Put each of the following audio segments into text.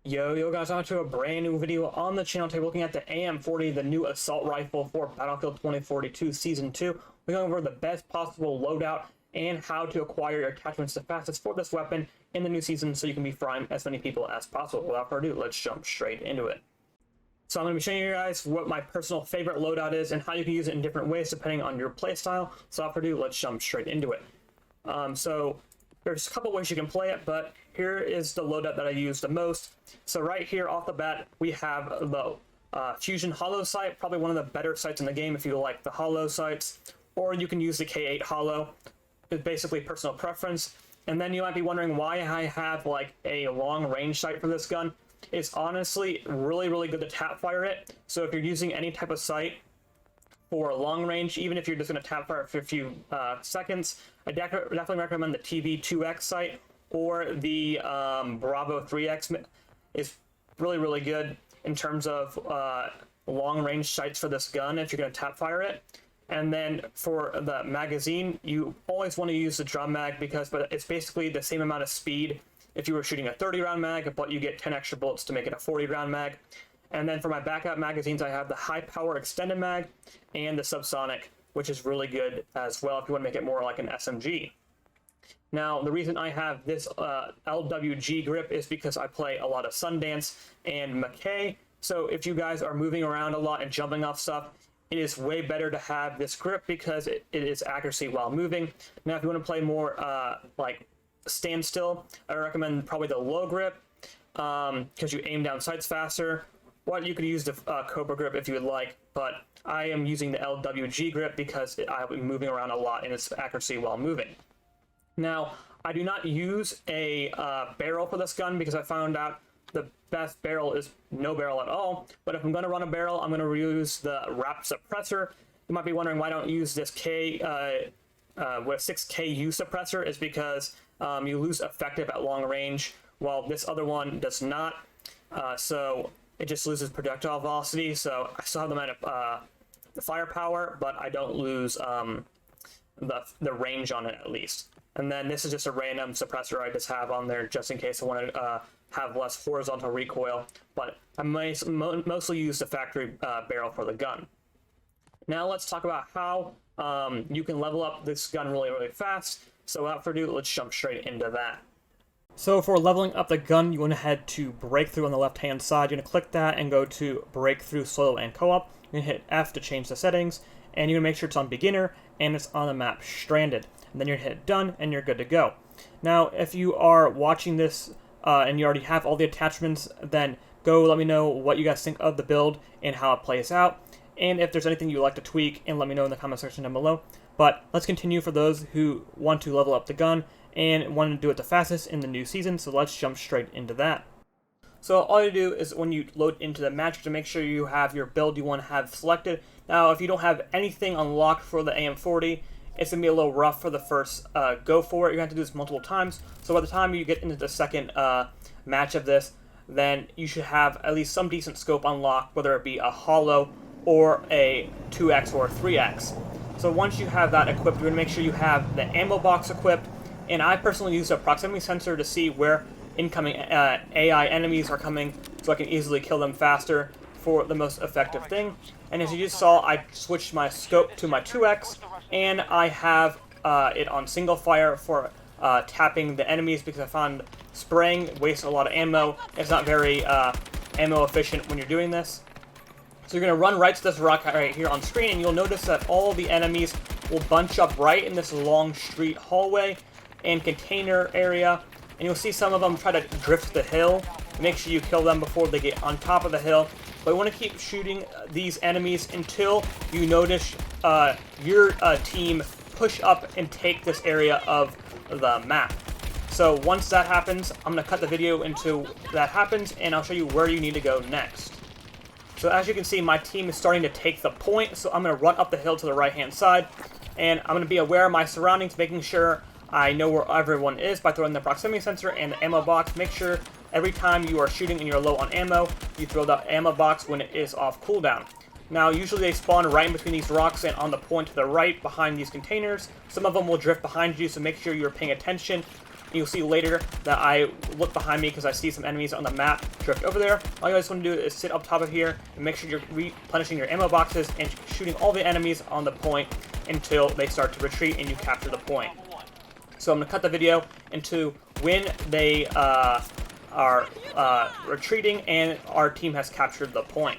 Yo guys, on to a brand new video on the channel today looking at the AM40, the new assault rifle for Battlefield 2042 Season 2. We're going over the best possible loadout and how to acquire your attachments the fastest for this weapon in the new season so you can be frying as many people as possible. Without further ado, let's jump straight into it. So I'm going to be showing you guys what my personal favorite loadout is and how you can use it in different ways depending on your playstyle. So without further ado, let's jump straight into it. There's a couple ways you can play it, but here is the loadout that I use the most. So right here off the bat, we have the Fusion Hollow sight, probably one of the better sights in the game if you like the hollow sights, or you can use the K8 Hollow. It's basically personal preference. And then you might be wondering why I have like a long range sight for this gun. It's honestly really good to tap fire it. So if you're using any type of sight for long range, even if you're just going to tap fire for a few seconds, I definitely recommend the TV2X sight or the Bravo 3X is really good in terms of long range sights for this gun if you're going to tap fire it. And then for the magazine, you always want to use the drum mag because it's basically the same amount of speed if you were shooting a 30 round mag, but you get 10 extra bullets to make it a 40 round mag. And then for my backup magazines, I have the high power extended mag and the subsonic, which is really good as well if you want to make it more like an SMG. Now, the reason I have this LWG grip is because I play a lot of Sundance and McKay. So if you guys are moving around a lot and jumping off stuff, it is way better to have this grip because it is accuracy while moving. Now, if you want to play more like standstill, I recommend probably the low grip because you aim down sights faster. Or you could use the Cobra grip if you would like, but I am using the LWG grip because I'll be moving around a lot and it's accuracy while moving. Now, I do not use a barrel for this gun because I found out the best barrel is no barrel at all. But if I'm going to run a barrel, I'm going to use the wrap suppressor. You might be wondering why I don't use this 6KU suppressor is because you lose effective at long range, while this other one does not. So it just loses projectile velocity. So I still have the firepower, but I don't lose the range on it at least. And then this is just a random suppressor I just have on there just in case I want to have less horizontal recoil. But I mostly use the factory barrel for the gun. Now let's talk about how you can level up this gun really fast. So without further ado, let's jump straight into that. So for leveling up the gun, you want to head to Breakthrough on the left-hand side. You're going to click that and go to Breakthrough Solo and Co-op. You're going to hit F to change the settings, and you're going to make sure it's on Beginner and it's on the map Stranded. And then you're going to hit Done, and you're good to go. Now, if you are watching this and you already have all the attachments, then go let me know what you guys think of the build and how it plays out. And if there's anything you'd like to tweak, and let me know in the comment section down below. But let's continue for those who want to level up the gun and want to do it the fastest in the new season, so let's jump straight into that. So all you do is when you load into the match to make sure you have your build you want to have selected. Now, if you don't have anything unlocked for the AM40, it's going to be a little rough for the first go for it. You're going to have to do this multiple times. So by the time you get into the second match of this, then you should have at least some decent scope unlocked, whether it be a hollow or a 2X or a 3X. So once you have that equipped, you're going to make sure you have the ammo box equipped. And I personally use a proximity sensor to see where incoming AI enemies are coming so I can easily kill them faster for the most effective thing. And as you just saw, I switched my scope to my 2X, and I have it on single fire for tapping the enemies because I found spraying wastes a lot of ammo. It's not very ammo efficient when you're doing this. So you're going to run right to this rock right here on screen, and you'll notice that all the enemies will bunch up right in this long street hallway and container area, and you'll see some of them try to drift the hill. Make sure you kill them before they get on top of the hill. But you want to keep shooting these enemies until you notice your team push up and take this area of the map. So once that happens, I'm going to cut the video until that happens, and I'll show you where you need to go next. So as you can see, my team is starting to take the point, so I'm going to run up the hill to the right-hand side, and I'm going to be aware of my surroundings, making sure I know where everyone is by throwing the proximity sensor and the ammo box. Make sure every time you are shooting and you're low on ammo, you throw the ammo box when it is off cooldown. Now, usually they spawn right in between these rocks and on the point to the right behind these containers. Some of them will drift behind you, so make sure you're paying attention You'll see later that I look behind me because I see some enemies on the map drift over there. All you guys want to do is sit up top of here and make sure you're replenishing your ammo boxes and shooting all the enemies on the point until they start to retreat and you capture the point. So I'm going to cut the video into when they are retreating and our team has captured the point.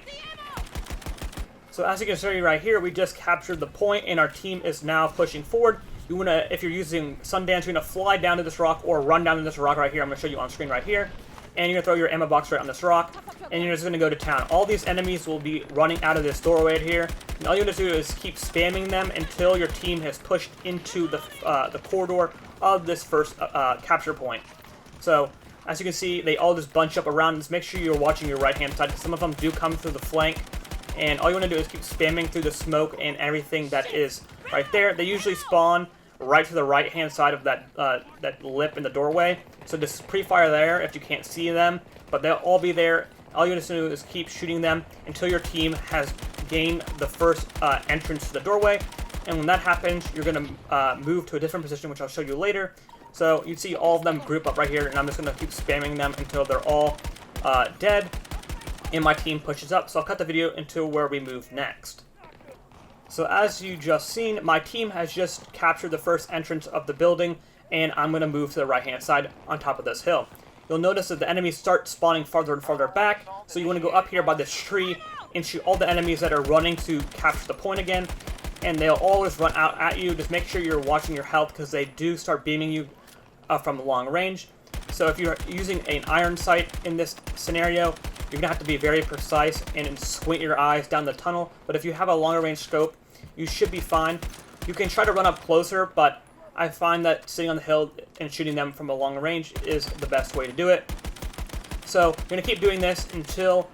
So as you can see right here, we just captured the point and our team is now pushing forward. You want to, if you're using Sundance, you're going to fly down to this rock or run down to this rock right here. I'm going to show you on screen right here. And you're going to throw your ammo box right on this rock. And you're just going to go to town. All these enemies will be running out of this doorway here. And all you want to do is keep spamming them until your team has pushed into the corridor of this first capture point. So as you can see, they all just bunch up around. Just make sure you're watching your right-hand side, because some of them do come through the flank. And all you want to do is keep spamming through the smoke and everything that is right there. They usually spawn right to the right-hand side of that that lip in the doorway. So just pre-fire there if you can't see them. But they'll all be there. All you need to do is keep shooting them until your team has gained the first entrance to the doorway. And when that happens, you're going to move to a different position, which I'll show you later. So you see all of them group up right here, and I'm just going to keep spamming them until they're all dead. And my team pushes up, so I'll cut the video until where we move next. So as you just seen, my team has just captured the first entrance of the building, and I'm going to move to the right-hand side on top of this hill. You'll notice that the enemies start spawning farther and farther back, so you want to go up here by this tree and shoot all the enemies that are running to capture the point again, and they'll always run out at you. Just make sure you're watching your health, because they do start beaming you from long range. So if you're using an iron sight in this scenario, you're going to have to be very precise and squint your eyes down the tunnel. But if you have a longer range scope, you should be fine. You can try to run up closer, but I find that sitting on the hill and shooting them from a long range is the best way to do it. So you're going to keep doing this until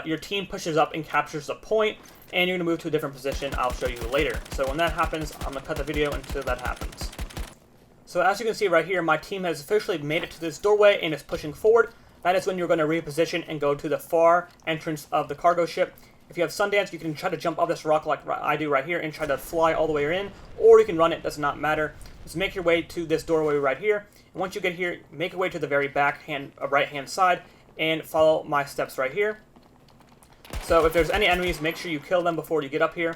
your team pushes up and captures the point, and you're going to move to a different position. I'll show you later. So when that happens, I'm going to cut the video until that happens. So as you can see right here, my team has officially made it to this doorway and is pushing forward. That is when you're going to reposition and go to the far entrance of the cargo ship. If you have Sundance, you can try to jump off this rock like I do right here and try to fly all the way in, or you can run it, does not matter. Just make your way to this doorway right here, and once you get here, make your way to the very right-hand side and follow my steps right here. So if there's any enemies, make sure you kill them before you get up here.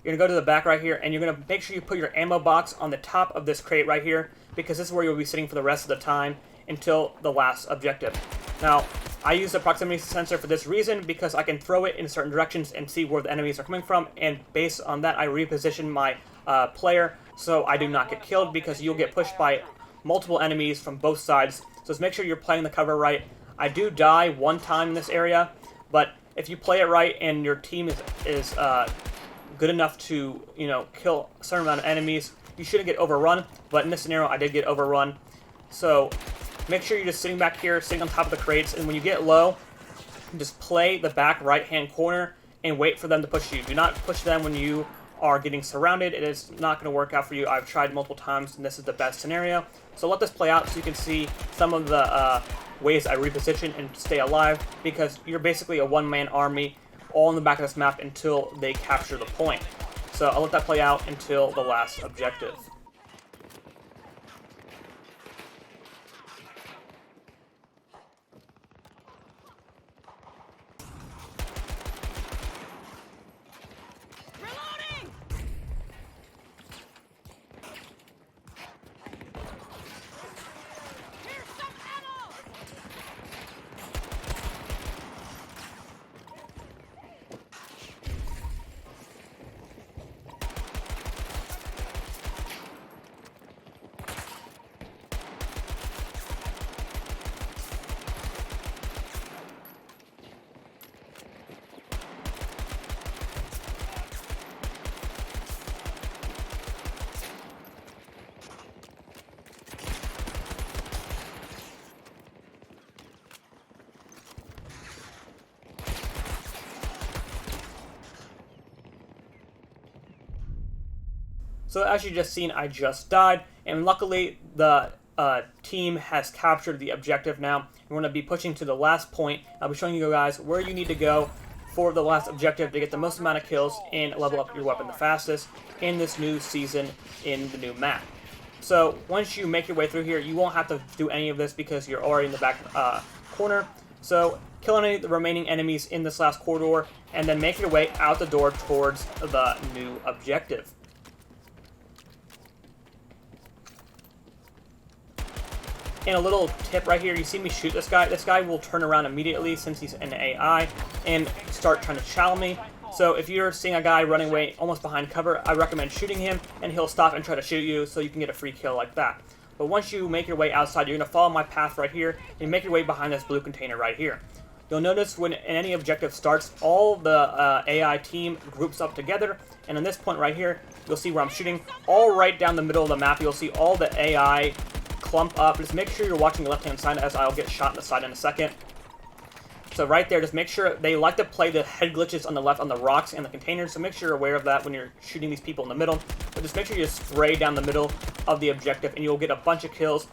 You're going to go to the back right here, and you're going to make sure you put your ammo box on the top of this crate right here, because this is where you'll be sitting for the rest of the time until the last objective. Now, I use the proximity sensor for this reason, because I can throw it in certain directions and see where the enemies are coming from, and based on that, I reposition my player so I do not get killed, because you'll get pushed by multiple enemies from both sides. So just make sure you're playing the cover right. I do die one time in this area, but if you play it right and your team is good enough to, kill a certain amount of enemies, you shouldn't get overrun. But in this scenario, I did get overrun. So make sure you're just sitting back here, sitting on top of the crates, and when you get low, just play the back right-hand corner and wait for them to push you. Do not push them when you are getting surrounded. It is not going to work out for you. I've tried multiple times, and this is the best scenario. So let this play out so you can see some of the ways I reposition and stay alive, because you're basically a one-man army all in the back of this map until they capture the point. So I'll let that play out until the last objective. So as you just seen, I just died, and luckily the team has captured the objective now. We're going to be pushing to the last point. I'll be showing you guys where you need to go for the last objective to get the most amount of kills and level up your weapon the fastest in this new season in the new map. So once you make your way through here, you won't have to do any of this because you're already in the back corner. So kill any of the remaining enemies in this last corridor, and then make your way out the door towards the new objective. And a little tip right here, you see me shoot this guy. This guy will turn around immediately since he's an AI and start trying to chow me. So if you're seeing a guy running away almost behind cover, I recommend shooting him, and he'll stop and try to shoot you so you can get a free kill like that. But once you make your way outside, you're going to follow my path right here and make your way behind this blue container right here. You'll notice when any objective starts, all the AI team groups up together, and on this point right here, you'll see where I'm shooting. All right down the middle of the map, you'll see all the AI clump up. Just make sure you're watching the left-hand side, as I'll get shot in the side in a second. So right there, just make sure they like to play the head glitches on the left on the rocks and the containers, so make sure you're aware of that when you're shooting these people in the middle. But just make sure you spray down the middle of the objective, and you'll get a bunch of kills.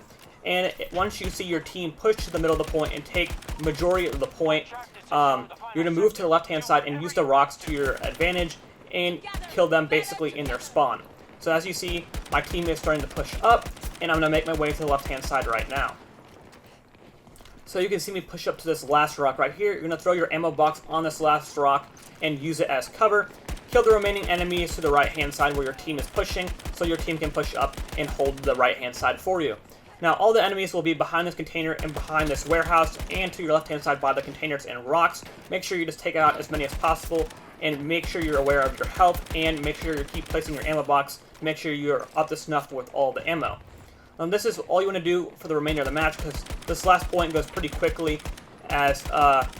And once you see your team push to the middle of the point and take majority of the point, you're going to move to the left-hand side and use the rocks to your advantage and kill them basically in their spawn. So as you see, my team is starting to push up, and I'm going to make my way to the left-hand side right now. So you can see me push up to this last rock right here. You're going to throw your ammo box on this last rock and use it as cover. Kill the remaining enemies to the right-hand side where your team is pushing, so your team can push up and hold the right-hand side for you. Now, all the enemies will be behind this container and behind this warehouse, and to your left-hand side by the containers and rocks. Make sure you just take out as many as possible, and make sure you're aware of your health, and make sure you keep placing your ammo box. Make sure you're up to snuff with all the ammo. This is all you want to do for the remainder of the match, because this last point goes pretty quickly as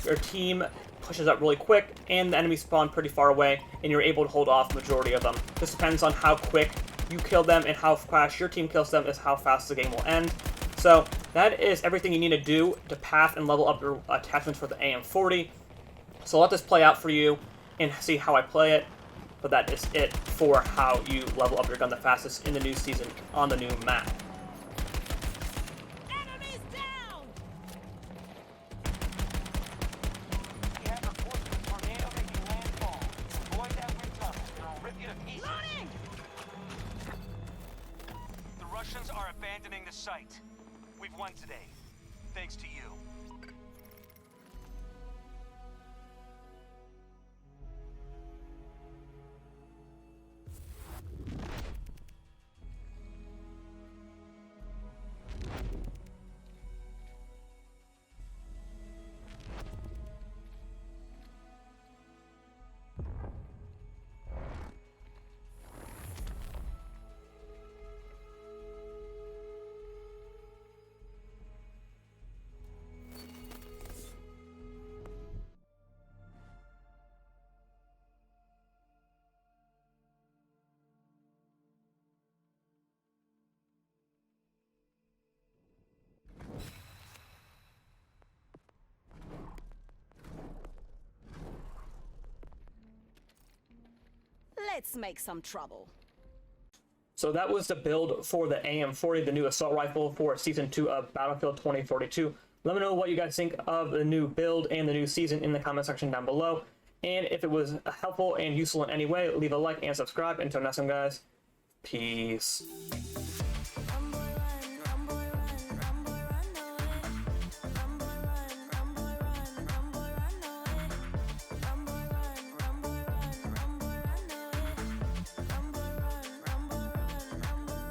your team pushes up really quick, and the enemies spawn pretty far away, and you're able to hold off the majority of them. This depends on how quick you kill them, and how fast your team kills them is how fast the game will end. So that is everything you need to do to path and level up your attachments for the AM40. So let this play out for you and see how I play it. But that is it for how you level up your gun the fastest in the new season on the new map. Russians are abandoning the site. We've won today, thanks to you. Let's make some trouble. So that was the build for the AM40, the new assault rifle for Season 2 of Battlefield 2042. Let me know what you guys think of the new build and the new season in the comment section down below. And if it was helpful and useful in any way, leave a like and subscribe. Until next time, guys, peace.